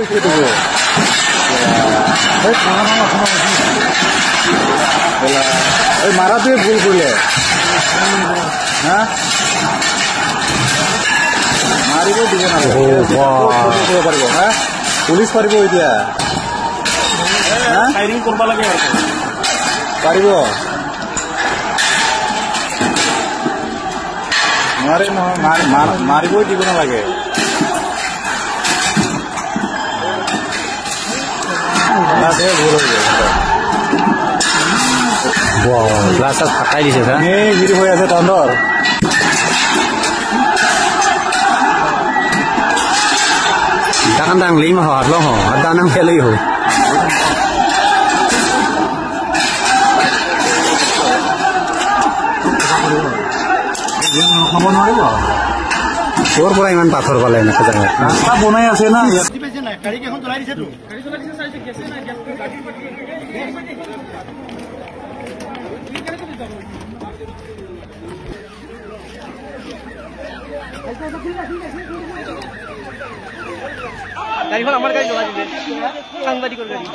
হৈছে তুমি এই মাৰাটোৱে ভুল কৰিলে হা মাৰিব দিব নালাগে পাৰিব হা পুলিচ পাৰিব এতিয়া ফায়াৰিং কৰিব লাগে পাৰিব নোৱাৰে নহয় মাৰিবই দিব নালাগে ভুল হৈ গ'ল গ্লাছ ফাটাই দিছে হেৰি হৈ আছে তহঁতৰ Jangan tang lima hot loh, ada nang kali ho. Kamu nari ba? Kor pura iman pathor balai na kajang. Rasta bonai ase na. Kari ke এখন চলাই দিছে তো. Kari চলাই দিছে চাইছে গেছে না গ্যাস গাড়ি পাটি. গাড়িখন আমার গাড়ি চলা দিছে সাংবাদিকের গাড়ি